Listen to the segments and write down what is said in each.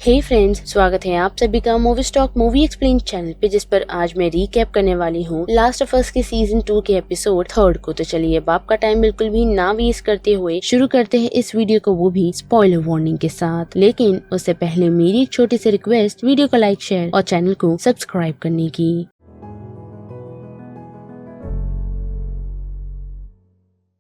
हे friends, स्वागत है आप सभी का movie stock movie explain channel पे, जिस पर आज मैं रीकैप करने वाली हूँ लास्ट ऑफ अस के सीजन 2 के एपिसोड 3 को। तो चलिए अब आपका टाइम बिल्कुल भी ना वेस्ट करते हुए शुरू करते हैं इस वीडियो को, वो भी स्पॉइलर वार्निंग के साथ। लेकिन उससे पहले मेरी एक छोटी सी रिक्वेस्ट, वीडियो को लाइक, शेयर और चैनल को सब्सक्राइब करने की।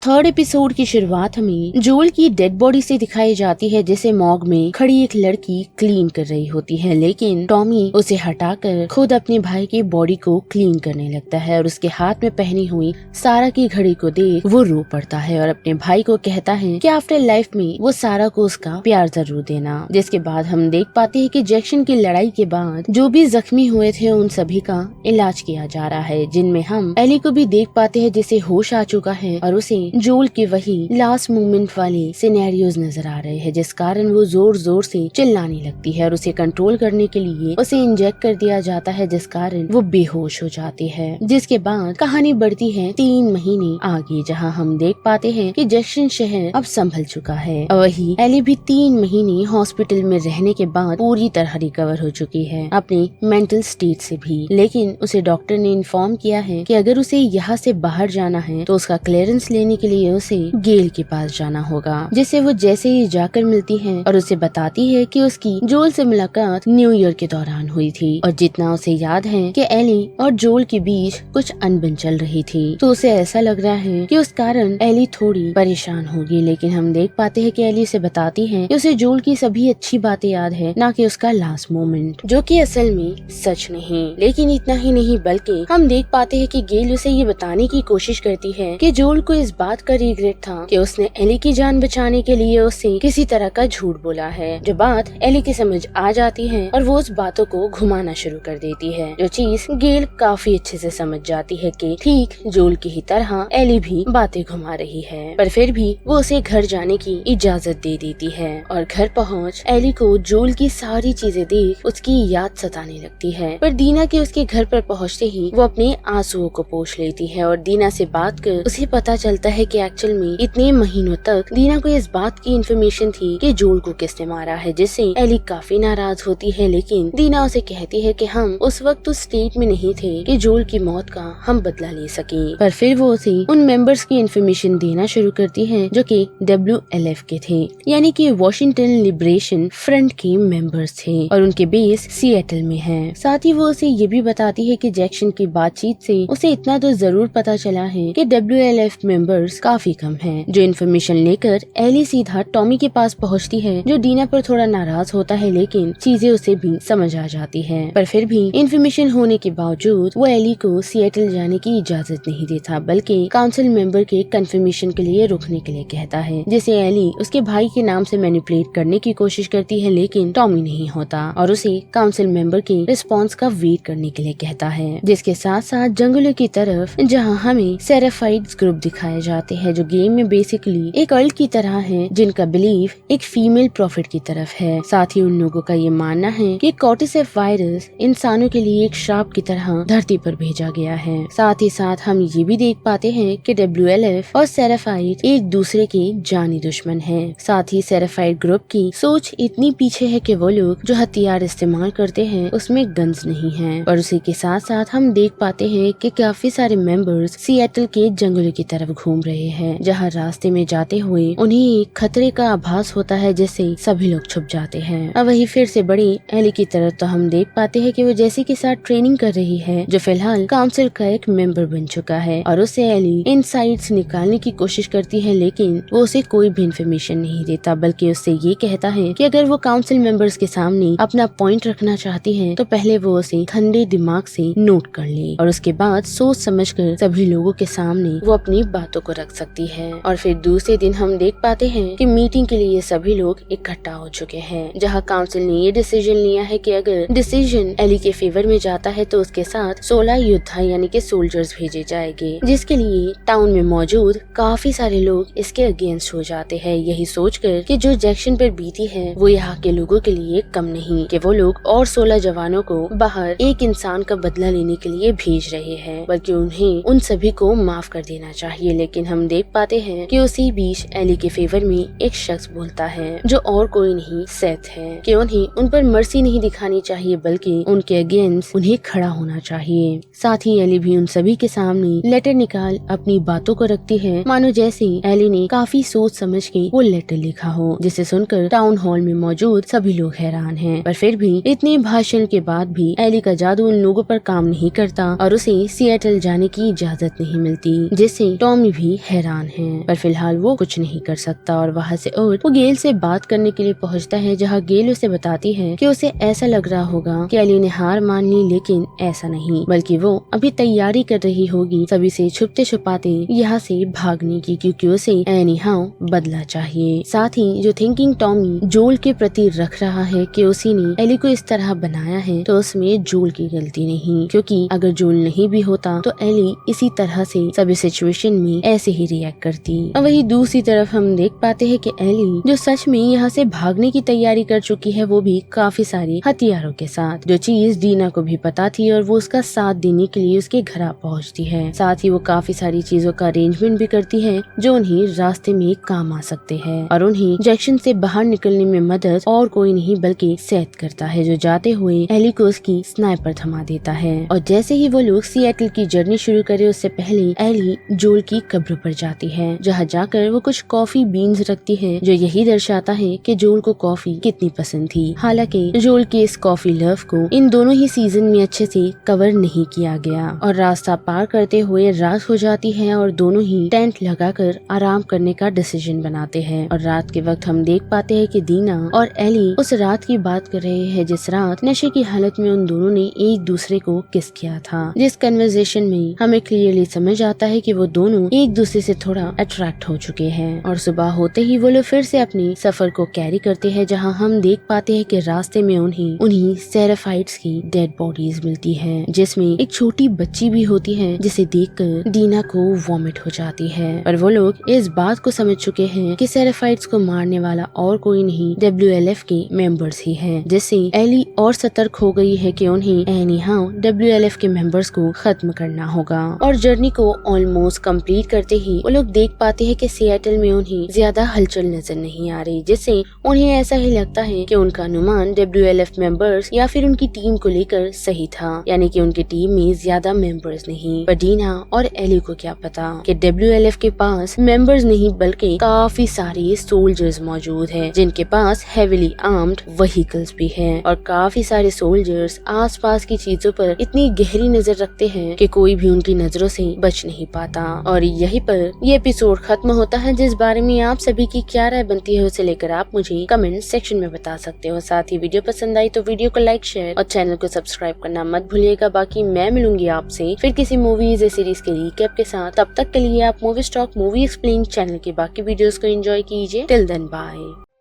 थर्ड एपिसोड की शुरुआत हमें जोल की डेड बॉडी से दिखाई जाती है, जिसे मॉर्ग में खड़ी एक लड़की क्लीन कर रही होती है। लेकिन टॉमी उसे हटाकर खुद अपने भाई की बॉडी को क्लीन करने लगता है और उसके हाथ में पहनी हुई सारा की घड़ी को देख वो रो पड़ता है और अपने भाई को कहता है कि आफ्टर लाइफ में वो सारा को उसका प्यार जरूर देना। जिसके बाद हम देख पाते हैं कि जैक्सन की लड़ाई के बाद जो भी जख्मी हुए थे उन सभी का इलाज किया जा रहा है, जिनमें हम एली को भी देख पाते हैं जिसे होश आ चुका है और उसे जोल के वही लास्ट मोमेंट वाले सिनेरियोज नजर आ रहे हैं, जिस कारण वो जोर जोर से चिल्लाने लगती है और उसे कंट्रोल करने के लिए उसे इंजेक्ट कर दिया जाता है, जिस कारण वो बेहोश हो जाती है। जिसके बाद कहानी बढ़ती है 3 महीने आगे, जहां हम देख पाते हैं कि जैक्सन शहर अब संभल चुका है और वही एली भी 3 महीने हॉस्पिटल में रहने के बाद पूरी तरह रिकवर हो चुकी है अपनी मेंटल स्टेट से भी। लेकिन उसे डॉक्टर ने इन्फॉर्म किया है कि अगर उसे यहाँ से बाहर जाना है तो उसका क्लियरेंस लेने के लिए उसे गेल के पास जाना होगा, जिसे वो जैसे ही जाकर मिलती है और उसे बताती है कि उसकी जोल से मुलाकात न्यू ईयर के दौरान हुई थी और जितना उसे याद है कि एली और जोल के बीच कुछ अनबन चल रही थी, तो उसे ऐसा लग रहा है कि उस कारण एली थोड़ी परेशान होगी। लेकिन हम देख पाते हैं कि एली से बताती है कि उसे जोल की सभी अच्छी बातें याद है, ना कि उसका लास्ट मोमेंट, जो कि असल में सच नहीं। लेकिन इतना ही नहीं, बल्कि हम देख पाते हैं कि गेल उसे ये बताने की कोशिश करती है कि जोल को इस बात का रिग्रेट था कि उसने एली की जान बचाने के लिए उससे किसी तरह का झूठ बोला है। जो बात एली की समझ आ जाती है और वो उस बातों को घुमाना शुरू कर देती है, जो चीज गेल काफी अच्छे से समझ जाती है कि ठीक जोल की ही तरह एली भी बातें घुमा रही है। पर फिर भी वो उसे घर जाने की इजाजत दे देती है और घर पहुँच एली को जोल की सारी चीजें देख उसकी याद सताने लगती है। पर दीना के उसके घर पर पहुँचते ही वो अपने आंसुओं को पोंछ लेती है और दीना से बात कर उसे पता चलता है कि एक्चुअल में इतने महीनों तक दीना को इस बात की इन्फॉर्मेशन थी कि जोल को किसने मारा है, जिससे एली काफी नाराज होती है। लेकिन दीना उसे कहती है कि हम उस वक्त उस स्टेट में नहीं थे कि जोल की मौत का हम बदला ले सके। पर फिर वो उसे उन मेंबर्स की इन्फॉर्मेशन देना शुरू करती है जो कि WLF के थे, यानी कि वॉशिंगटन लिबरेशन फ्रंट के मेंबर्स थे और उनके बेस सिएटल में है। साथ ही वो उसे ये भी बताती है कि जैक्सन की बातचीत से उसे इतना तो जरूर पता चला है कि WLF मेंबर्स काफी कम हैं। जो इन्फॉर्मेशन लेकर एली सीधा टॉमी के पास पहुंचती है, जो दीना पर थोड़ा नाराज होता है, लेकिन चीजें उसे भी समझ आ जाती है। पर फिर भी इन्फॉर्मेशन होने के बावजूद वो एली को सिएटल जाने की इजाजत नहीं देता, बल्कि काउंसिल मेंबर के कंफर्मेशन के लिए रुकने के लिए कहता है, जिसे एली उसके भाई के नाम से मैनिपुलेट करने की कोशिश करती है। लेकिन टॉमी नहीं होता और उसे काउंसिल मेंबर के रिस्पॉन्स का वेट करने के लिए कहता है। जिसके साथ साथ जंगलों की तरफ, जहाँ हमें सेराफाइट्स ग्रुप दिखाए जाते हैं, जो गेम में बेसिकली एक कल्ट की तरह है, जिनका बिलीफ एक फीमेल प्रॉफिट की तरफ है। साथ ही उन लोगों का ये मानना है कि कॉर्टिसेफ वायरस इंसानों के लिए एक श्राप की तरह धरती पर भेजा गया है। साथ ही साथ हम ये भी देख पाते हैं कि WLF और सेराफाइट एक दूसरे के जानी दुश्मन हैं। साथ ही सेराफाइट ग्रुप की सोच इतनी पीछे है कि वो लोग जो हथियार इस्तेमाल करते हैं उसमें गन्स नहीं है। और उसी के साथ साथ हम देख पाते हैं कि काफी सारे मेंबर्स सिएटल के जंगलों की तरफ घूम रहे हैं, जहाँ रास्ते में जाते हुए उन्हें एक खतरे का आभास होता है, जिससे सभी लोग छुप जाते हैं। अब वही फिर से बड़ी एली की तरफ तो हम देख पाते हैं कि वो जैसी के साथ ट्रेनिंग कर रही है, जो फिलहाल काउंसिल का एक मेंबर बन चुका है और उसे एली इनसाइट्स निकालने की कोशिश करती है। लेकिन वो उसे कोई भी इन्फॉर्मेशन नहीं देता, बल्कि उससे ये कहता है कि अगर वो काउंसिल मेंबर्स के सामने अपना पॉइंट रखना चाहती है तो पहले वो उसे ठंडे दिमाग से नोट कर ले और उसके बाद सोच समझकर सभी लोगों के सामने वो अपनी बातों को रख सकती है। और फिर दूसरे दिन हम देख पाते हैं कि मीटिंग के लिए सभी लोग इकट्ठा हो चुके हैं, जहां काउंसिल ने ये डिसीजन लिया है कि अगर डिसीजन एली के फेवर में जाता है तो उसके साथ 16 योद्धा यानी कि सोल्जर्स भेजे जाएंगे, जिसके लिए टाउन में मौजूद काफी सारे लोग इसके अगेंस्ट हो जाते हैं, यही सोचकर कि जो जैक्सन पर बीती है वो यहाँ के लोगों के लिए कम नहीं, कि वो लोग और 16 जवानों को बाहर एक इंसान का बदला लेने के लिए भेज रहे हैं, बल्कि उन्हें उन सभी को माफ कर देना चाहिए। लेकिन लेकिन हम देख पाते हैं कि उसी बीच एली के फेवर में एक शख्स बोलता है जो और कोई नहीं सेथ है कि उन्हें उन पर मर्सी नहीं दिखानी चाहिए बल्कि उनके अगेंस्ट उन्हें खड़ा होना चाहिए। साथ ही एली भी उन सभी के सामने लेटर निकाल अपनी बातों को रखती है, मानो जैसे एली ने काफी सोच समझ के वो लेटर लिखा हो, जिसे सुनकर टाउन हॉल में मौजूद सभी लोग हैरान हैं। पर फिर भी इतने भाषण के बाद भी एली का जादू उन लोगों पर काम नहीं करता और उसे सिएटल जाने की इजाजत नहीं मिलती, जिससे टॉमी भी हैरान है। पर फिलहाल वो कुछ नहीं कर सकता और वहाँ से उठ वो गेल से बात करने के लिए पहुँचता है, जहाँ गेल उसे बताती है कि उसे ऐसा लग रहा होगा कि एली ने हार मान ली, लेकिन ऐसा नहीं, बल्कि वो अभी तैयारी कर रही होगी सभी से छुपते छुपाते यहाँ से भागने की, क्योंकि उसे एनी हाउ बदला चाहिए। साथ ही जो थिंकिंग टॉमी जोल के प्रति रख रहा है कि उसी ने एली को इस तरह बनाया है, तो उसमें जोल की गलती नहीं, क्योंकि अगर जोल नहीं भी होता तो एली इसी तरह से सभी सिचुएशन में ऐसे ही रिएक्ट करती। और वही दूसरी तरफ हम देख पाते हैं कि एली जो सच में यहाँ से भागने की तैयारी कर चुकी है, वो भी काफी सारे हथियारों के साथ, जो चीज डीना को भी पता थी और वो उसका साथ देने के लिए उसके घर पहुँचती है। साथ ही वो काफी सारी चीजों का अरेंजमेंट भी करती है जो उन्हें रास्ते में काम आ सकते हैं, और उन्हें जैक्सन से बाहर निकलने में मदद और कोई नहीं बल्कि सेथ करता है, जो जाते हुए एली को उसकी स्नाइपर थमा देता है। और जैसे ही वो लोग सिएटल की जर्नी शुरू करे उससे पहले एली जोल की कब्र पर जाती है, जहाँ जाकर वो कुछ कॉफी बीन्स रखती है, जो यही दर्शाता है कि जोल को कॉफी कितनी पसंद थी। हालांकि जोल के इस कॉफी लव को इन दोनों ही सीजन में अच्छे से कवर नहीं किया गया, और रास्ता पार करते हुए रात हो जाती है और दोनों ही टेंट लगाकर आराम करने का डिसीजन बनाते हैं। और रात के वक्त हम देख पाते हैं कि दीना और एली उस रात की बात कर रहे हैं जिस रात नशे की हालत में उन दोनों ने एक दूसरे को किस किया था, जिस कन्वर्सेशन में हमें क्लियरली समझ आता है कि वो दोनों एक दूसरे से थोड़ा अट्रैक्ट हो चुके हैं। और सुबह होते ही वो लोग फिर से अपनी सफर को कैरी करते हैं, जहाँ हम देख पाते हैं कि रास्ते में उन्हीं सेराफाइट्स की डेड बॉडीज मिलती है, जिसमें एक छोटी बच्ची भी होती है, जिसे देखकर डीना को वॉमिट हो जाती है। और वो लोग इस बात को समझ चुके हैं कि सेराफाइट्स को मारने वाला और कोई नहीं WLF के मेंबर्स ही हैं, जिससे एली और सतर्क हो गई है कि उन्हें एनी हाउ WLF के मेंबर्स को खत्म करना होगा। और जर्नी को ऑलमोस्ट कंप्लीट करते ही वो लोग देख पाते हैं कि सिएटल में उन्हें ज्यादा हलचल नजर नहीं आ रही, जिससे उन्हें ऐसा ही लगता है कि उनका अनुमान WLF मेंबर्स या फिर उनकी टीम को लेकर सही था, यानी कि उनकी टीम में ज्यादा मेंबर्स नहीं। पर डीना और एली को क्या पता कि WLF के पास मेंबर्स नहीं बल्कि काफी सारे सोल्जर्स मौजूद हैं, जिनके पास हेवीली आर्म्ड व्हीकल्स भी हैं, और काफी सारे सोल्जर्स आसपास की चीजों पर इतनी गहरी नजर रखते हैं कि कोई भी उनकी नजरों से बच नहीं पाता। और यहीं पर ये एपिसोड खत्म होता है, जिस बारे में आप सभी की क्या राय बनती है उसे लेकर आप मुझे कमेंट सेक्शन में बता सकते हो। साथ ही वीडियो पसंद आई तो वीडियो को लाइक, शेयर और चैनल को सब्सक्राइब करना मत भूलिएगा। बाकी मैं मिलूंगी आपसे फिर किसी मूवीज या सीरीज के रिकैप के साथ। तब तक के लिए आप movie stock movie explain channel के बाकी वीडियोस को एंजॉय कीजिए। Till then bye.